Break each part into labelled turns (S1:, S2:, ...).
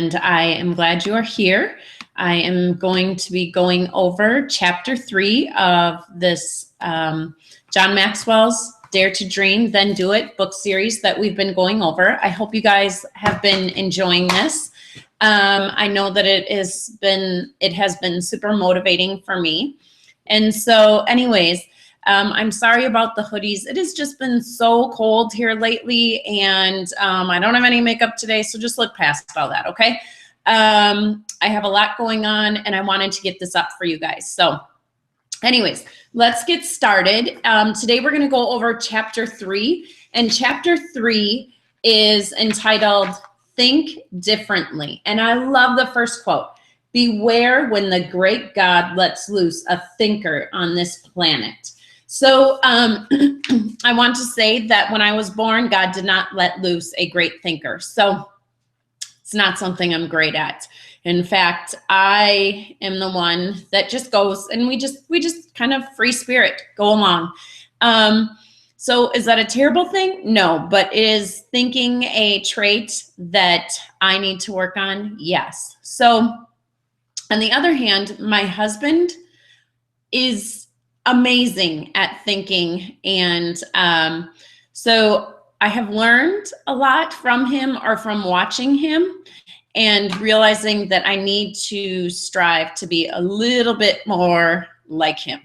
S1: and I am glad you are here. I am going to be going over chapter 3 of this John Maxwell's Dare to Dream, Then Do It book series that we've been going over. I hope you guys have been enjoying this. I know that it has been super motivating for me. And so anyways, I'm sorry about the hoodies. It has just been so cold here lately, and I don't have any makeup today, so just look past all that, okay? I have a lot going on, and I wanted to get this up for you guys. So anyways, let's get started. Today we're going to go over chapter 3, and chapter 3 is entitled Think Differently. And I love the first quote. Beware when the great God lets loose a thinker on this planet. So I want to say that when I was born, God did not let loose a great thinker. So it's not something I'm great at. In fact, I am the one that just goes, and we just kind of free spirit, go along. So is that a terrible thing? No, but is thinking a trait that I need to work on? Yes. So on the other hand, my husband is amazing at thinking, and so I have learned a lot from him or from watching him and realizing that I need to strive to be a little bit more like him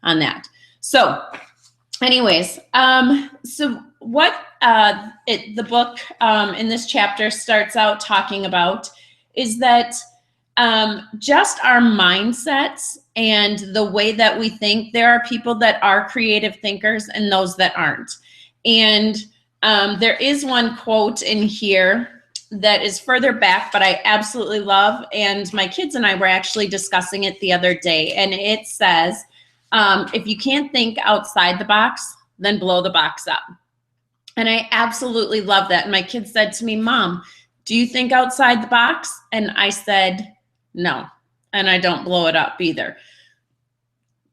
S1: on that. So anyways, so what the book in this chapter starts out talking about is that just our mindsets and the way that we think. There are people that are creative thinkers and those that aren't. And there is one quote in here that is further back, but I absolutely love. And my kids and I were actually discussing it the other day. And it says, if you can't think outside the box, then blow the box up. And I absolutely love that. And my kids said to me, Mom, do you think outside the box? And I said, no, and I don't blow it up either.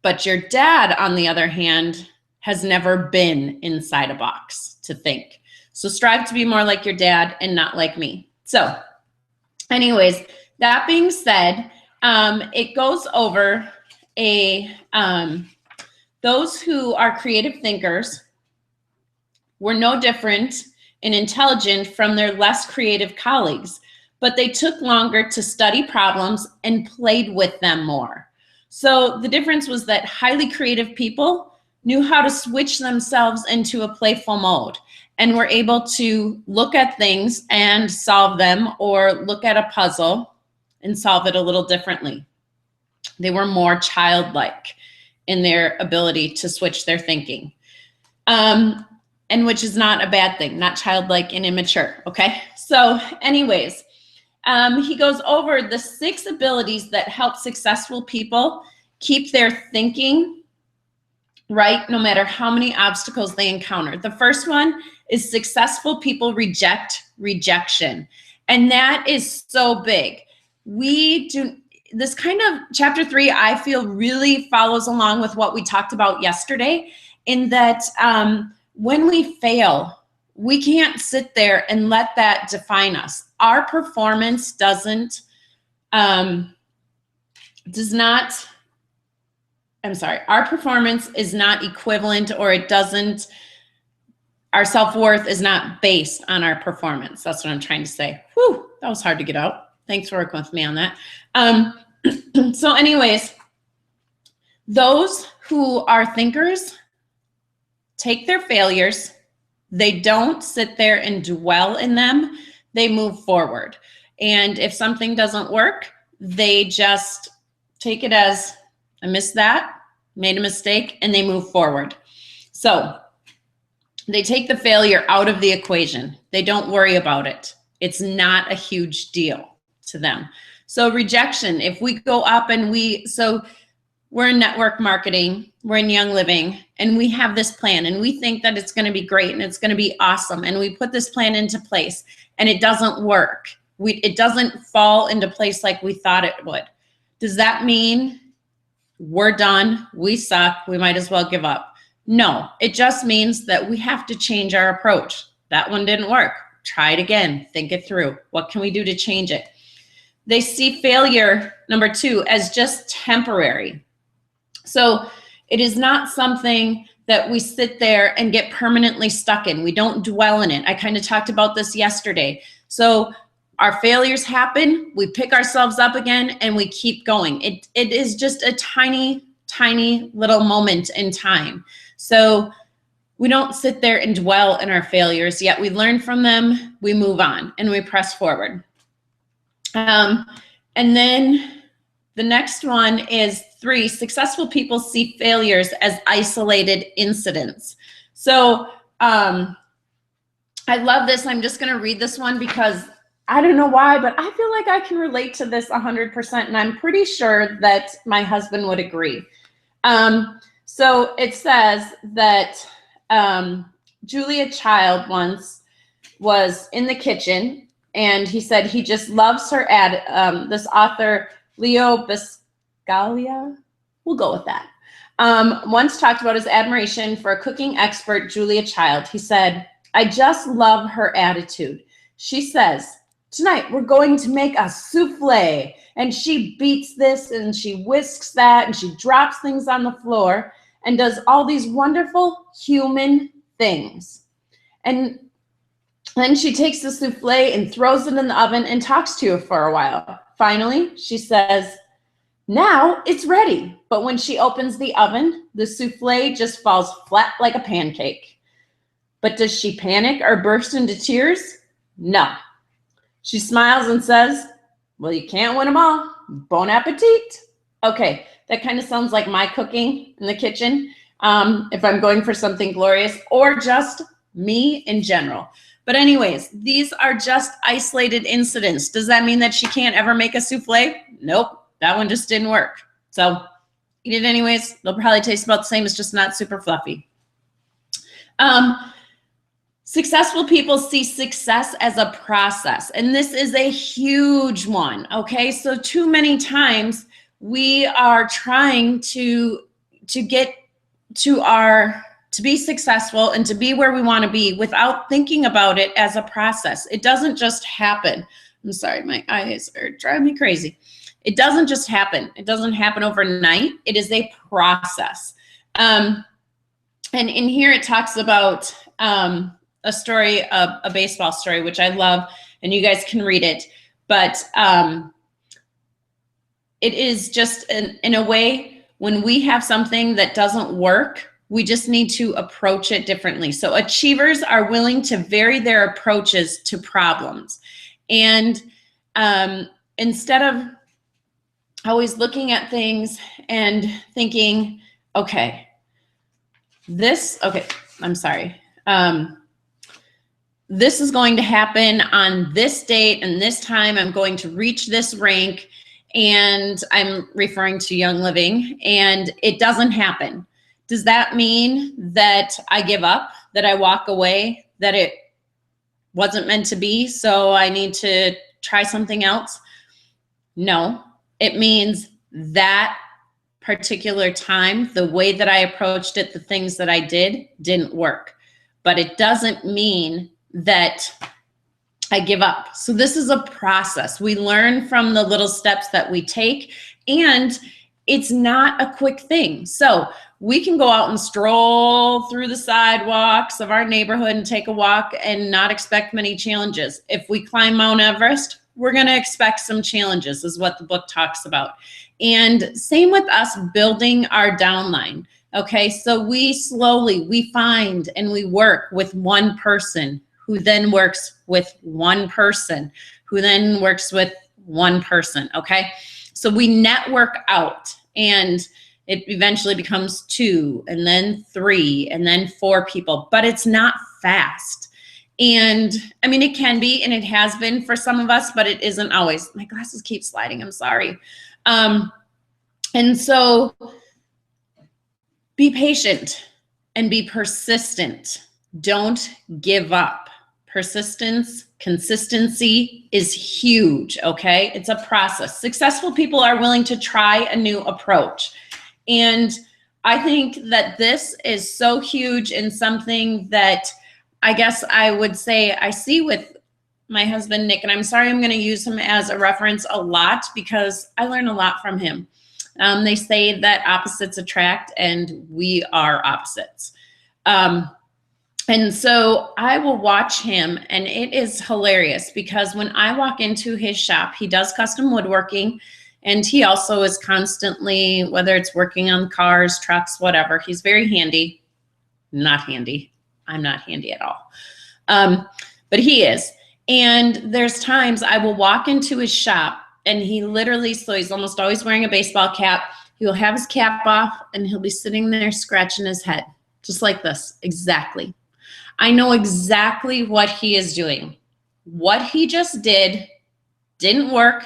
S1: But your dad, on the other hand, has never been inside a box to think. So strive to be more like your dad and not like me. So anyways, that being said, it goes over those who are creative thinkers were no different and intelligent from their less creative colleagues, but they took longer to study problems and played with them more. So the difference was that highly creative people knew how to switch themselves into a playful mode and were able to look at things and solve them, or look at a puzzle and solve it a little differently. They were more childlike in their ability to switch their thinking. And which is not a bad thing, not childlike and immature, okay? So anyways, he goes over the 6 abilities that help successful people keep their thinking right no matter how many obstacles they encounter. The first one is successful people reject rejection. And that is so big. This kind of chapter 3, I feel, really follows along with what we talked about yesterday, in that when we fail, we can't sit there and let that define us. Our performance our performance is not equivalent, or our self-worth is not based on our performance. That's what I'm trying to say. Whew, that was hard to get out. Thanks for working with me on that. So anyways, those who are thinkers take their failures. They don't sit there and dwell in them. They move forward. And if something doesn't work, they just take it as, I missed that, made a mistake, and they move forward. So they take the failure out of the equation. They don't worry about it. It's not a huge deal to them. So rejection, if we go up and we're in network marketing, we're in Young Living, and we have this plan, and we think that it's going to be great and it's going to be awesome, and we put this plan into place and it doesn't work. It doesn't fall into place like we thought it would. Does that mean we're done, we suck, we might as well give up? No, it just means that we have to change our approach. That one didn't work. Try it again, think it through. What can we do to change it? They see failure, number 2, as just temporary. So it is not something that we sit there and get permanently stuck in. We don't dwell in it. I kind of talked about this yesterday. So our failures happen, we pick ourselves up again, and we keep going. It is just a tiny, tiny little moment in time. So we don't sit there and dwell in our failures, yet we learn from them, we move on, and we press forward. And then the next one is 3, successful people see failures as isolated incidents. So I love this. I'm just going to read this one because I don't know why, but I feel like I can relate to this 100%, and I'm pretty sure that my husband would agree. So it says that Julia Child once was in the kitchen, and he said he just loves her this author, Leo Buscaglia, we'll go with that, once talked about his admiration for a cooking expert, Julia Child. He said, I just love her attitude. She says, tonight we're going to make a souffle. And she beats this and she whisks that and she drops things on the floor and does all these wonderful human things. And then she takes the souffle and throws it in the oven and talks to you for a while. Finally, she says, now it's ready. But when she opens the oven, the souffle just falls flat like a pancake. But does she panic or burst into tears? No. She smiles and says, well, you can't win them all. Bon appetit. Okay, that kind of sounds like my cooking in the kitchen, if I'm going for something glorious, or just me in general. But anyways, these are just isolated incidents. Does that mean that she can't ever make a souffle? Nope, that one just didn't work. So eat it anyways. They'll probably taste about the same. It's just not super fluffy. Successful people see success as a process, and this is a huge one, okay? So too many times we are trying to get to be successful and to be where we want to be without thinking about it as a process. It doesn't just happen. I'm sorry, my eyes are driving me crazy. It doesn't just happen. It doesn't happen overnight. It is a process. And in here it talks about a story, a baseball story, which I love, and you guys can read it. But it is just in a way, when we have something that doesn't work, we just need to approach it differently. So achievers are willing to vary their approaches to problems. And instead of always looking at things and thinking, this is going to happen on this date and this time. I'm going to reach this rank, and I'm referring to Young Living, and it doesn't happen. Does that mean that I give up, that I walk away, that it wasn't meant to be, so I need to try something else? No, it means that particular time, the way that I approached it, the things that I did didn't work. But it doesn't mean that I give up. So this is a process. We learn from the little steps that we take, and it's not a quick thing. So we can go out and stroll through the sidewalks of our neighborhood and take a walk and not expect many challenges. If we climb Mount Everest, we're going to expect some challenges, is what the book talks about. And same with us building our downline. Okay, so we find and we work with one person who then works with one person who then works with one person, okay? So we network out, and it eventually becomes 2 and then 3 and then 4 people, but it's not fast. And I mean, it can be, and it has been for some of us, but it isn't always. My glasses keep sliding, I'm sorry. And so be patient and be persistent. Don't give up. Persistence, consistency is huge, okay? It's a process. Successful people are willing to try a new approach. And I think that this is so huge, and something that I guess I would say I see with my husband, Nick, and I'm sorry I'm going to use him as a reference a lot because I learn a lot from him. They say that opposites attract, and we are opposites. And so I will watch him, and it is hilarious because when I walk into his shop, he does custom woodworking, and he also is constantly, whether it's working on cars, trucks, whatever, he's very handy. Not handy. I'm not handy at all. But he is. And there's times I will walk into his shop, and he literally, so he's almost always wearing a baseball cap. He will have his cap off, and he'll be sitting there scratching his head, just like this, exactly. I know exactly what he is doing. What he just did didn't work,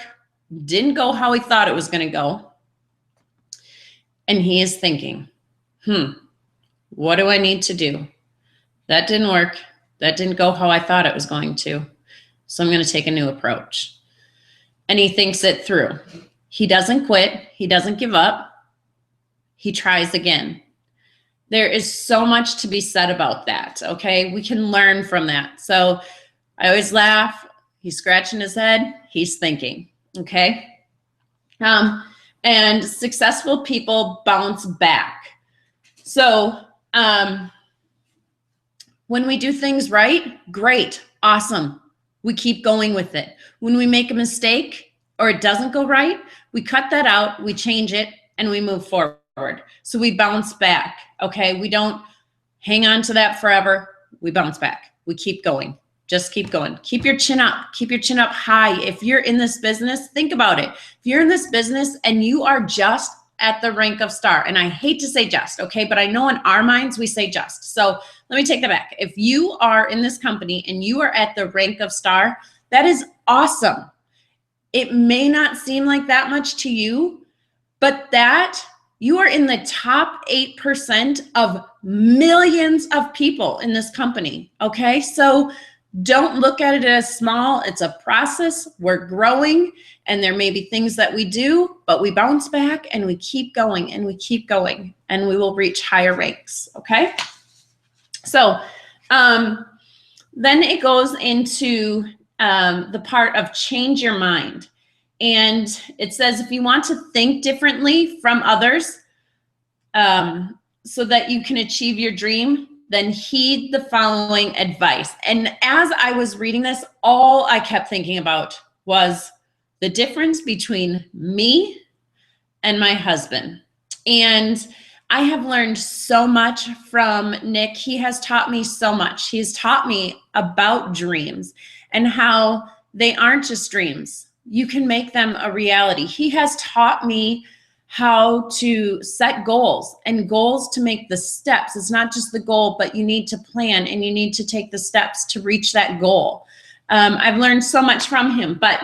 S1: didn't go how he thought it was going to go. And he is thinking, what do I need to do? That didn't work. That didn't go how I thought it was going to. So I'm going to take a new approach. And he thinks it through. He doesn't quit. He doesn't give up. He tries again. There is so much to be said about that, okay? We can learn from that. So I always laugh. He's scratching his head. He's thinking, okay? And successful people bounce back. So when we do things right, great, awesome. We keep going with it. When we make a mistake or it doesn't go right, we cut that out, we change it, and we move forward. So we bounce back, okay? We don't hang on to that forever. We bounce back. We keep going. Just keep going. Keep your chin up. Keep your chin up high. If you're in this business, think about it. If you're in this business and you are just at the rank of star, and I hate to say just, okay, but I know in our minds we say just. So let me take that back. If you are in this company and you are at the rank of star, that is awesome. It may not seem like that much to you, but that you are in the top 8% of millions of people in this company, okay? So don't look at it as small. It's a process. We're growing, and there may be things that we do, but we bounce back and we keep going and we keep going, and we will reach higher ranks, okay? So then it goes into the part of change your mind. And it says, if you want to think differently from others so that you can achieve your dream, then heed the following advice. And as I was reading this, all I kept thinking about was the difference between me and my husband. And I have learned so much from Nick. He has taught me so much. He's taught me about dreams and how they aren't just dreams. You can make them a reality. He has taught me how to set goals and goals to make the steps. It's not just the goal, but you need to plan and you need to take the steps to reach that goal. I've learned so much from him, but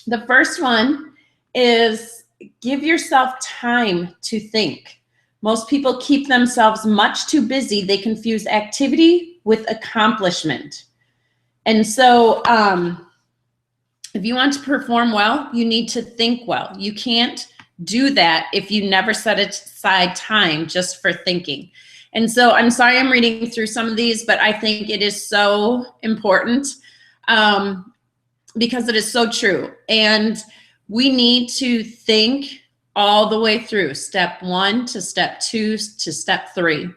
S1: the first one is give yourself time to think. Most people keep themselves much too busy. They confuse activity with accomplishment. And so if you want to perform well, you need to think well. You can't do that if you never set aside time just for thinking. And so I'm sorry I'm reading through some of these, but I think it is so important because it is so true. And we need to think all the way through step 1 to step 2 to step 3.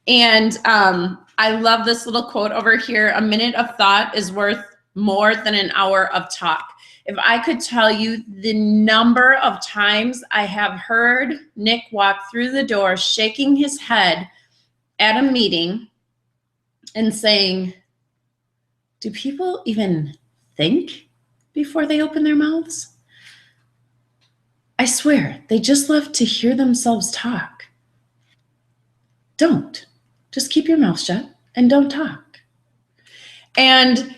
S1: And I love this little quote over here. A minute of thought is worth more than an hour of talk. If I could tell you the number of times I have heard Nick walk through the door shaking his head at a meeting and saying, do people even think before they open their mouths? I swear, they just love to hear themselves talk. Don't. Just keep your mouth shut and don't talk. And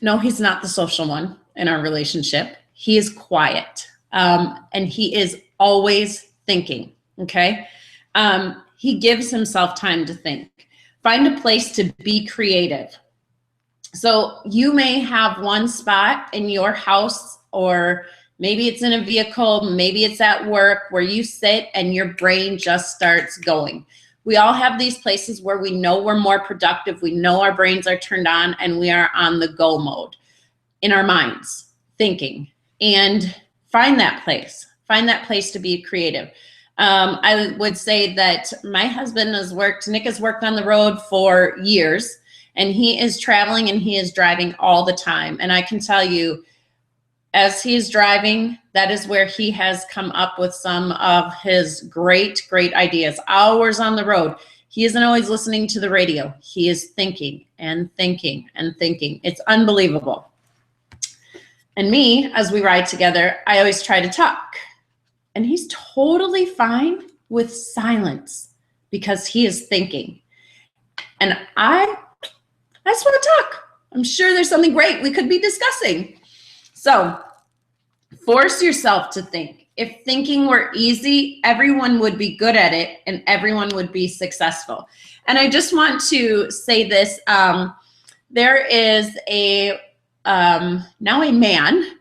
S1: no, he's not the social one in our relationship. He is quiet, and he is always thinking, okay? He gives himself time to think. Find a place to be creative. So you may have one spot in your house, or maybe it's in a vehicle, maybe it's at work, where you sit and your brain just starts going. We all have these places where we know we're more productive. We know our brains are turned on and we are on the go mode in our minds, thinking. And find that place to be creative. I would say that my husband Nick has worked on the road for years, and he is traveling and he is driving all the time. And I can tell you, as he is driving, that is where he has come up with some of his great ideas. Hours on the road. He isn't always listening to the radio. He is thinking and thinking and thinking. It's unbelievable. And me, as we ride together, I always try to talk. And he's totally fine with silence because he is thinking. And I just want to talk. I'm sure there's something great we could be discussing. So force yourself to think. If thinking were easy, everyone would be good at it and everyone would be successful. And I just want to say this. There is now a man,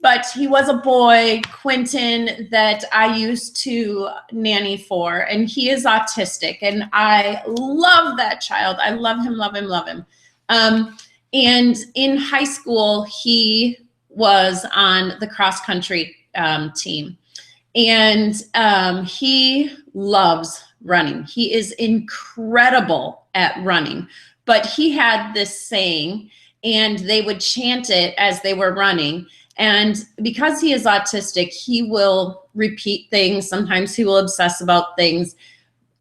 S1: but he was a boy, Quentin, that I used to nanny for, and he is autistic, and I love that child. I love him, love him, love him. And in high school, he was on the cross country team, and he loves running. He is incredible at running, but he had this saying, and they would chant it as they were running. And because he is autistic, he will repeat things. Sometimes he will obsess about things.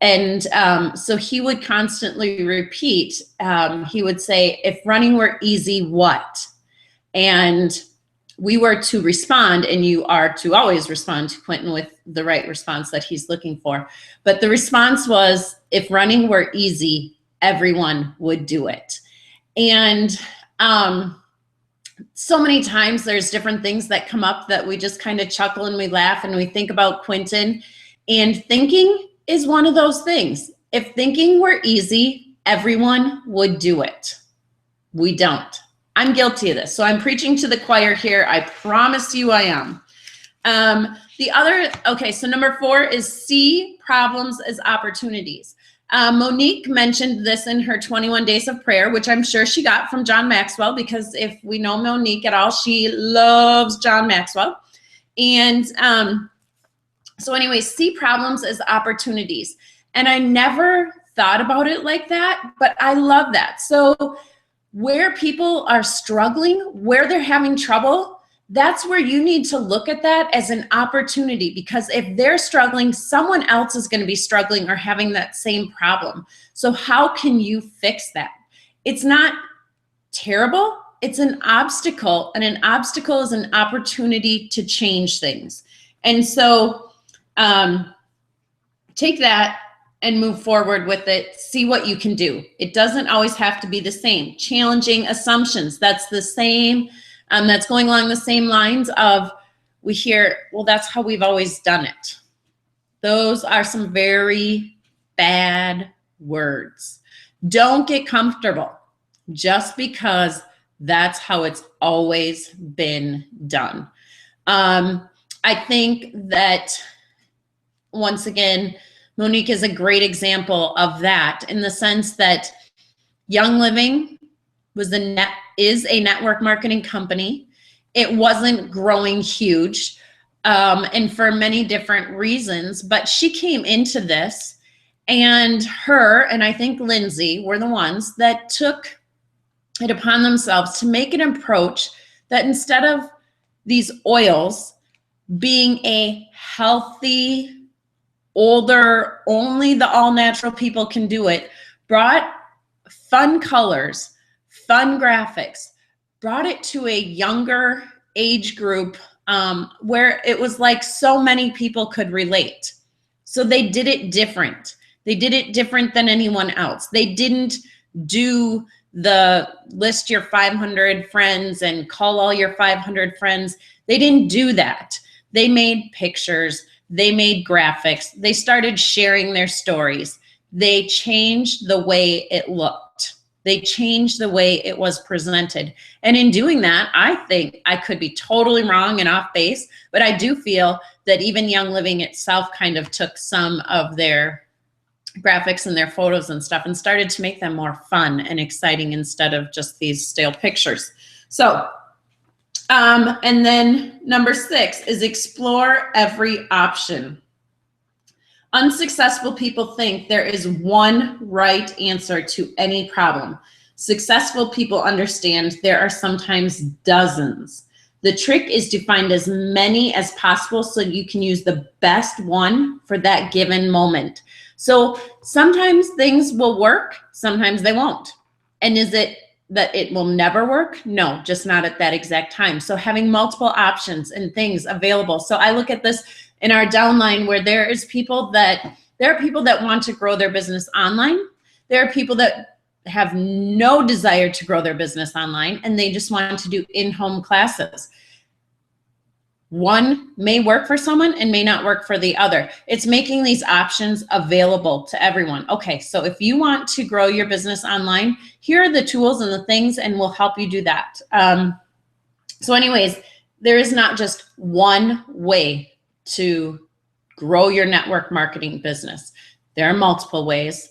S1: And so he would constantly repeat. He would say, if running were easy, what? And we were to respond, and you are to always respond to Quentin with the right response that he's looking for. But the response was, if running were easy, everyone would do it. And so many times there's different things that come up that we just kind of chuckle and we laugh and we think about Quentin. And thinking is one of those things. If thinking were easy, everyone would do it. We don't. I'm guilty of this. So I'm preaching to the choir here. I promise you I am. So number 4 is see problems as opportunities. Monique mentioned this in her 21 Days of Prayer, which I'm sure she got from John Maxwell, because if we know Monique at all, she loves John Maxwell. And so anyway, see problems as opportunities. And I never thought about it like that, but I love that. So where people are struggling, where they're having trouble, that's where you need to look at that as an opportunity, because if they're struggling, someone else is going to be struggling or having that same problem. So how can you fix that? It's not terrible. It's an obstacle, and an obstacle is an opportunity to change things. And so take that and move forward with it. See what you can do. It doesn't always have to be the same. Challenging assumptions, that's the same. That's going along the same lines of, we hear, well, that's how we've always done it. Those are some very bad words. Don't get comfortable just because that's how it's always been done. I think that, once again, Monique is a great example of that, in the sense that Young Living is a network marketing company. It wasn't growing huge, and for many different reasons, but she came into this, and her, and I think Lindsay, were the ones that took it upon themselves to make an approach that, instead of these oils being a healthy, older, only the all-natural people can do it, brought fun colors, fun graphics, brought it to a younger age group, where it was like so many people could relate. So they did it different. They did it different than anyone else. They didn't do the list your 500 friends and call all your 500 friends. They didn't do that. They made pictures. They made graphics. They started sharing their stories. They changed the way it looked. They changed the way it was presented. And in doing that, I think, I could be totally wrong and off base, but I do feel that even Young Living itself kind of took some of their graphics and their photos and stuff, and started to make them more fun and exciting instead of just these stale pictures. So, and then number 6 is explore every option. Unsuccessful people think there is one right answer to any problem. Successful people understand there are sometimes dozens. The trick is to find as many as possible so you can use the best one for that given moment. So sometimes things will work, sometimes they won't. And is it that it will never work? No, just not at that exact time. So having multiple options and things available. So I look at this in our downline where there are people that want to grow their business online. There are people that have no desire to grow their business online and they just want to do in-home classes. One may work for someone and may not work for the other. It's making these options available to everyone. Okay, so if you want to grow your business online, here are the tools and the things, and we'll help you do that. So anyways, there is not just one way to grow your network marketing business. There are multiple ways.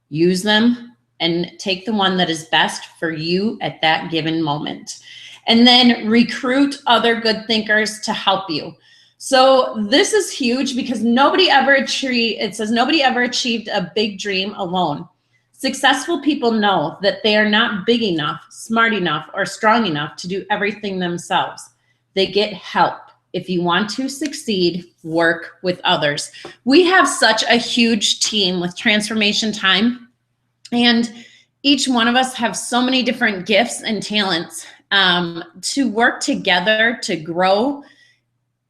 S1: Use them and take the one that is best for you at that given moment. And then recruit other good thinkers to help you. So this is huge because nobody ever achieved a big dream alone. Successful people know that they are not big enough, smart enough, or strong enough to do everything themselves. They get help. If you want to succeed, work with others. We have such a huge team with Transformation Time, and each one of us have so many different gifts and talents to work together to grow.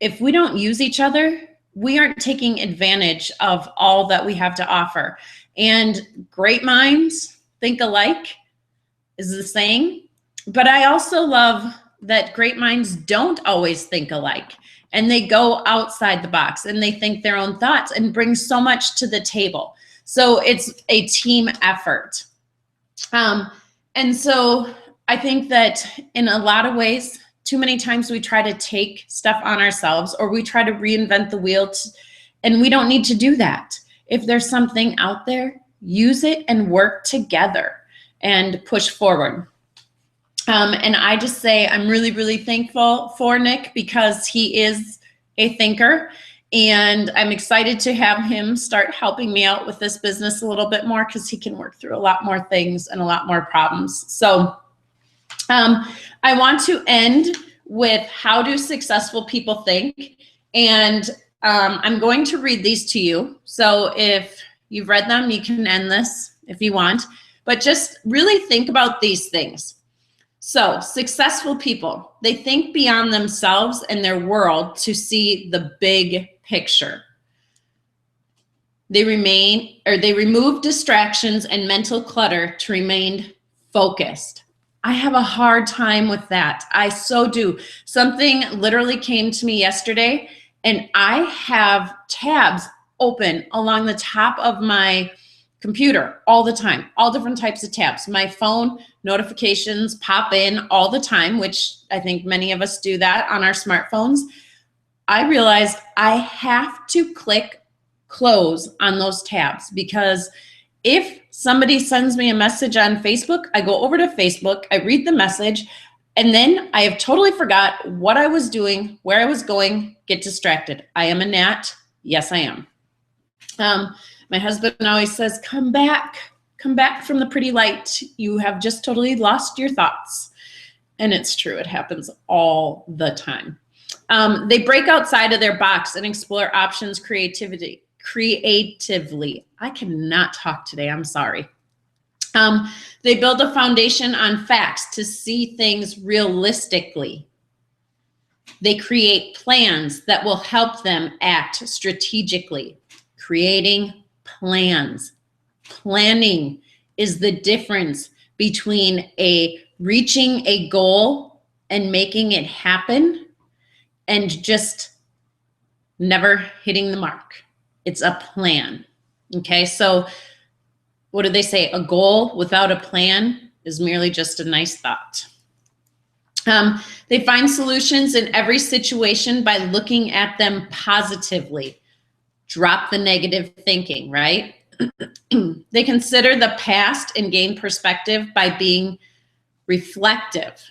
S1: If we don't use each other, we aren't taking advantage of all that we have to offer. And great minds think alike is the saying, but I also love that great minds don't always think alike, and they go outside the box and they think their own thoughts and bring so much to the table. So it's a team effort. And so I think that in a lot of ways, too many times we try to take stuff on ourselves, or we try to reinvent the wheel, and we don't need to do that. If there's something out there, use it and work together and push forward. And I just say I'm really, really thankful for Nick because he is a thinker, and I'm excited to have him start helping me out with this business a little bit more because he can work through a lot more things and a lot more problems. So I want to end with how do successful people think? And I'm going to read these to you. So if you've read them, you can end this if you want, but just really think about these things. So successful people, they think beyond themselves and their world to see the big picture. They remove distractions and mental clutter to remain focused. I have a hard time with that. I so do. Something literally came to me yesterday, and I have tabs open along the top of my computer all the time, all different types of tabs. My phone notifications pop in all the time, which I think many of us do that on our smartphones. I realized I have to click close on those tabs, because if somebody sends me a message on Facebook, I go over to Facebook, I read the message, and then I have totally forgot what I was doing, where I was going, get distracted. I am a gnat. Yes, I am. My husband always says, come back from the pretty light. You have just totally lost your thoughts. And it's true, it happens all the time. They break outside of their box and explore options creatively. I cannot talk today, I'm sorry. They build a foundation on facts to see things realistically. They create plans that will help them act strategically. Creating plans. Planning is the difference between reaching a goal and making it happen and just never hitting the mark. It's a plan. Okay, so what do they say? A goal without a plan is merely just a nice thought. They find solutions in every situation by looking at them positively. Drop the negative thinking, right? They consider the past and gain perspective by being reflective.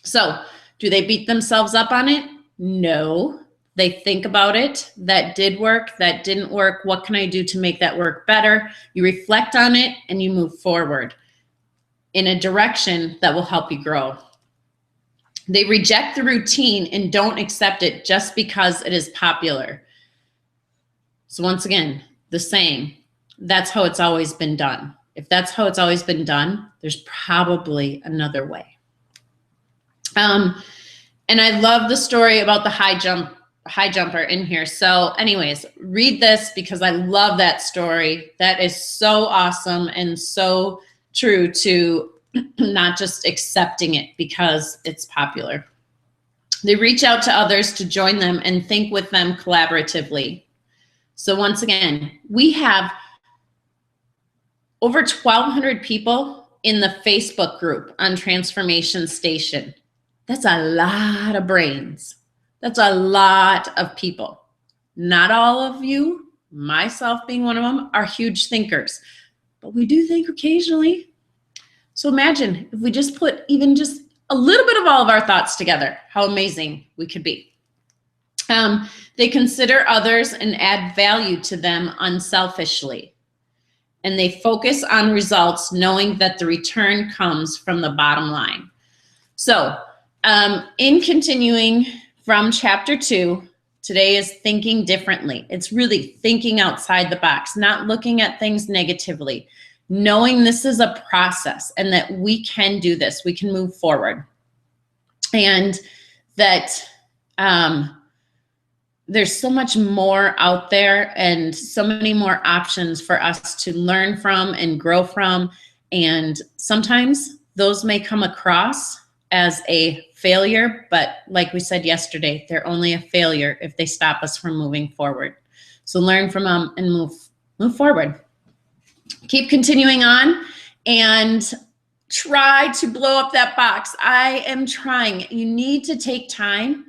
S1: So, do they beat themselves up on it? No. They think about it. That did work. That didn't work. What can I do to make that work better? You reflect on it and you move forward in a direction that will help you grow. They reject the routine and don't accept it just because it is popular. So once again, the saying, that's how it's always been done. If that's how it's always been done, there's probably another way. And I love the story about the high jumper in here. So anyways, read this because I love that story. That is so awesome and so true to not just accepting it because it's popular. They reach out to others to join them and think with them collaboratively. So once again, we have over 1,200 people in the Facebook group on Transformation Station. That's a lot of brains. That's a lot of people. Not all of you, myself being one of them, are huge thinkers, but we do think occasionally. So imagine if we just put even just a little bit of all of our thoughts together, how amazing we could be. They consider others and add value to them unselfishly. And they focus on results knowing that the return comes from the bottom line. So in continuing from chapter 2, today is thinking differently. It's really thinking outside the box, not looking at things negatively, knowing this is a process and that we can do this, we can move forward. And that there's so much more out there and so many more options for us to learn from and grow from. And sometimes those may come across as a failure, but like we said yesterday, they're only a failure if they stop us from moving forward. So learn from them and move forward. Keep continuing on and try to blow up that box. I am trying. You need to take time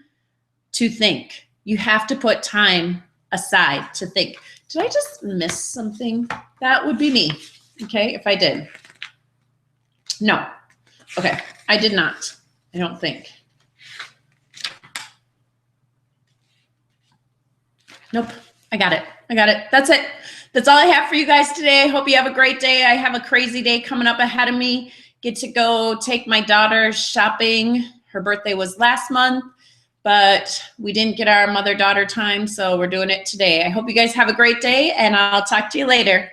S1: to think. You have to put time aside to think. Did I just miss something? That would be me, okay, if I did. No. Okay, I did not. I don't think. Nope, I got it. That's it. That's all I have for you guys today. I hope you have a great day. I have a crazy day coming up ahead of me. Get to go take my daughter shopping. Her birthday was last month, but we didn't get our mother-daughter time, so we're doing it today. I hope you guys have a great day, and I'll talk to you later.